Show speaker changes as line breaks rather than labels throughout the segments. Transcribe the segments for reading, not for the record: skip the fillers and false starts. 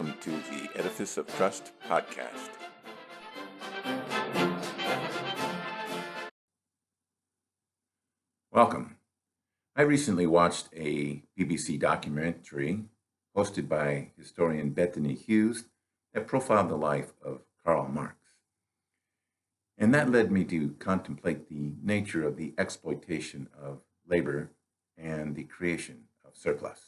welcome to the Edifice of Trust podcast. Welcome. I recently watched a BBC documentary hosted by historian Bethany Hughes that profiled the life of Karl Marx. And that led me to contemplate the nature of the exploitation of labor and the creation of surplus.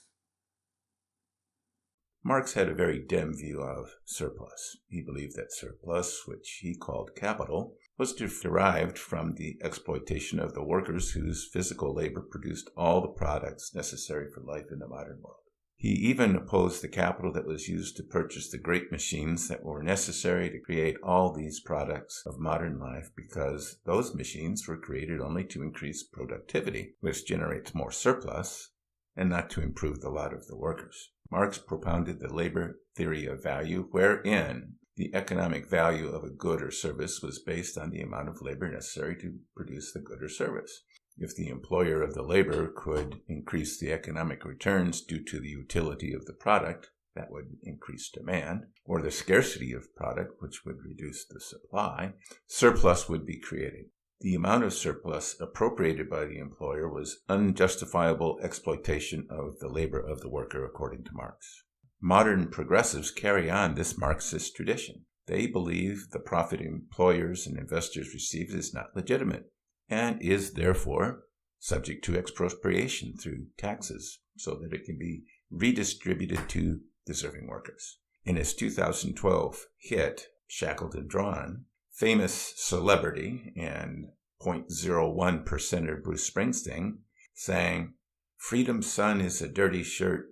Marx had a very dim view of surplus. He believed that surplus, which he called capital, was derived from the exploitation of the workers whose physical labor produced all the products necessary for life in the modern world. He even opposed the capital that was used to purchase the great machines that were necessary to create all these products of modern life, because those machines were created only to increase productivity, which generates more surplus, and not to improve the lot of the workers. Marx propounded the labor theory of value, wherein the economic value of a good or service was based on the amount of labor necessary to produce the good or service. If the employer of the labor could increase the economic returns due to the utility of the product, that would increase demand, or the scarcity of product, which would reduce the supply, surplus would be created. The amount of surplus appropriated by the employer was unjustifiable exploitation of the labor of the worker, according to Marx. Modern progressives carry on this Marxist tradition. They believe the profit employers and investors receive is not legitimate and is therefore subject to expropriation through taxes so that it can be redistributed to deserving workers. In his 2012 hit, Shackled and Drawn, famous celebrity and 0.01% Bruce Springsteen sang, "Freedom's sun is a dirty shirt,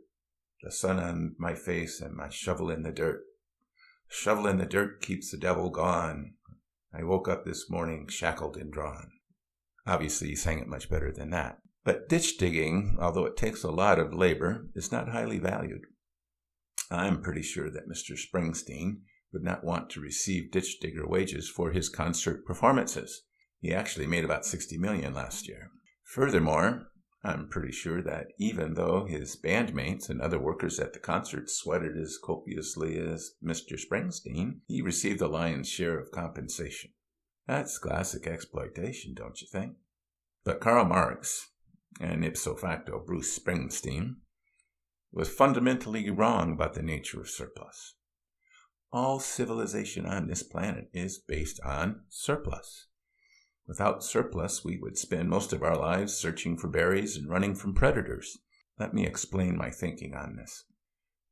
the sun on my face and my shovel in the dirt. Shovel in the dirt keeps the devil gone. I woke up this morning shackled and drawn." Obviously, he sang it much better than that. But ditch digging, although it takes a lot of labor, is not highly valued. I'm pretty sure that Mr. Springsteen would not want to receive ditch digger wages for his concert performances. He actually made about $60 million last year. Furthermore, I'm pretty sure that even though his bandmates and other workers at the concert sweated as copiously as Mr. Springsteen, he received the lion's share of compensation. That's classic exploitation, don't you think? But Karl Marx, and ipso facto Bruce Springsteen, was fundamentally wrong about the nature of surplus. All civilization on this planet is based on surplus. Without surplus, we would spend most of our lives searching for berries and running from predators. Let me explain my thinking on this.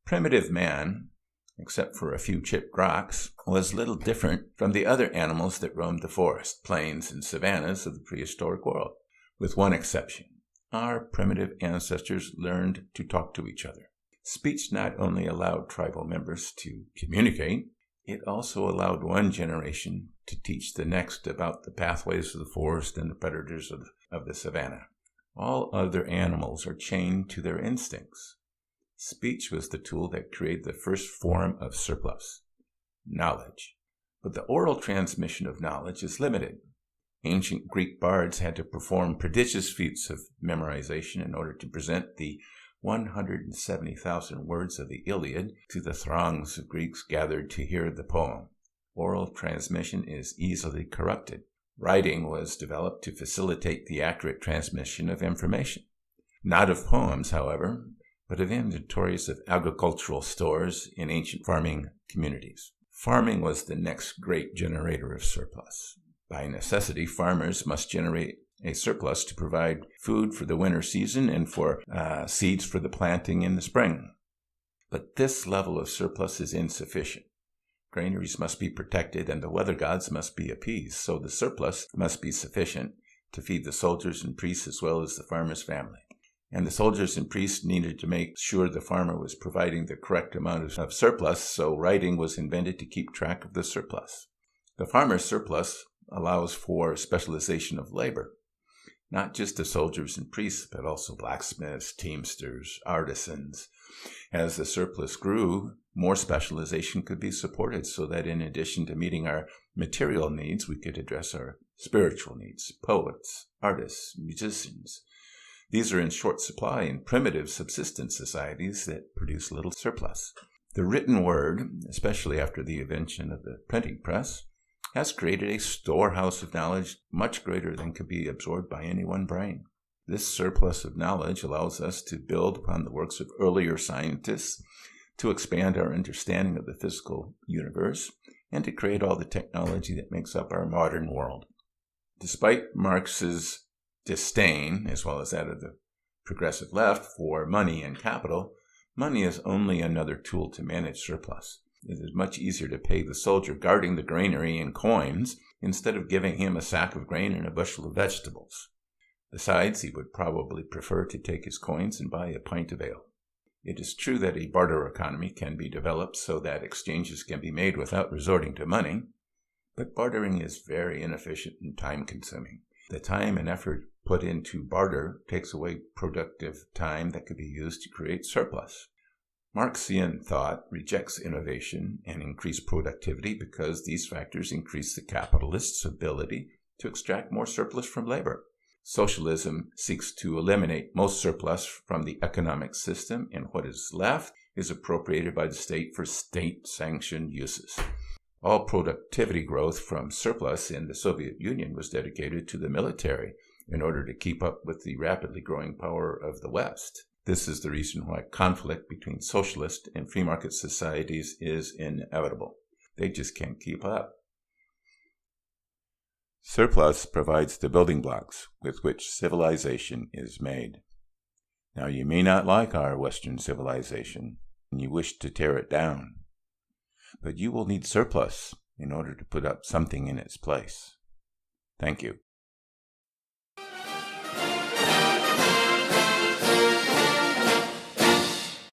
Primitive man, except for a few chipped rocks, was little different from the other animals that roamed the forest, plains, and savannas of the prehistoric world, with one exception. Our primitive ancestors learned to talk to each other. Speech not only allowed tribal members to communicate, it also allowed one generation to teach the next about the pathways of the forest and the predators of the savanna. All other animals are chained to their instincts. Speech was the tool that created the first form of surplus, knowledge. But the oral transmission of knowledge is limited. Ancient Greek bards had to perform prodigious feats of memorization in order to present the 170,000 words of the Iliad to the throngs of Greeks gathered to hear the poem. Oral transmission is easily corrupted. Writing was developed to facilitate the accurate transmission of information. Not of poems, however, but of inventories of agricultural stores in ancient farming communities. Farming was the next great generator of surplus. By necessity, farmers must generate a surplus to provide food for the winter season and for seeds for the planting in the spring. But this level of surplus is insufficient. Granaries must be protected and the weather gods must be appeased, so the surplus must be sufficient to feed the soldiers and priests as well as the farmer's family. And the soldiers and priests needed to make sure the farmer was providing the correct amount of surplus, so writing was invented to keep track of the surplus. The farmer's surplus allows for specialization of labor. Not just the soldiers and priests, but also blacksmiths, teamsters, artisans. As the surplus grew, more specialization could be supported so that in addition to meeting our material needs, we could address our spiritual needs, poets, artists, musicians. These are in short supply in primitive subsistence societies that produce little surplus. The written word, especially after the invention of the printing press, has created a storehouse of knowledge much greater than could be absorbed by any one brain. This surplus of knowledge allows us to build upon the works of earlier scientists, to expand our understanding of the physical universe, and to create all the technology that makes up our modern world. Despite Marx's disdain, as well as that of the progressive left, for money and capital, money is only another tool to manage surplus. It is much easier to pay the soldier guarding the granary in coins instead of giving him a sack of grain and a bushel of vegetables. Besides, he would probably prefer to take his coins and buy a pint of ale. It is true that a barter economy can be developed so that exchanges can be made without resorting to money, but bartering is very inefficient and time-consuming. The time and effort put into barter takes away productive time that could be used to create surplus. Marxian thought rejects innovation and increased productivity because these factors increase the capitalist's ability to extract more surplus from labor. Socialism seeks to eliminate most surplus from the economic system, and what is left is appropriated by the state for state-sanctioned uses. All productivity growth from surplus in the Soviet Union was dedicated to the military in order to keep up with the rapidly growing power of the West. This is the reason why conflict between socialist and free market societies is inevitable. They just can't keep up. Surplus provides the building blocks with which civilization is made. Now, you may not like our Western civilization, and you wish to tear it down, but you will need surplus in order to put up something in its place. Thank you.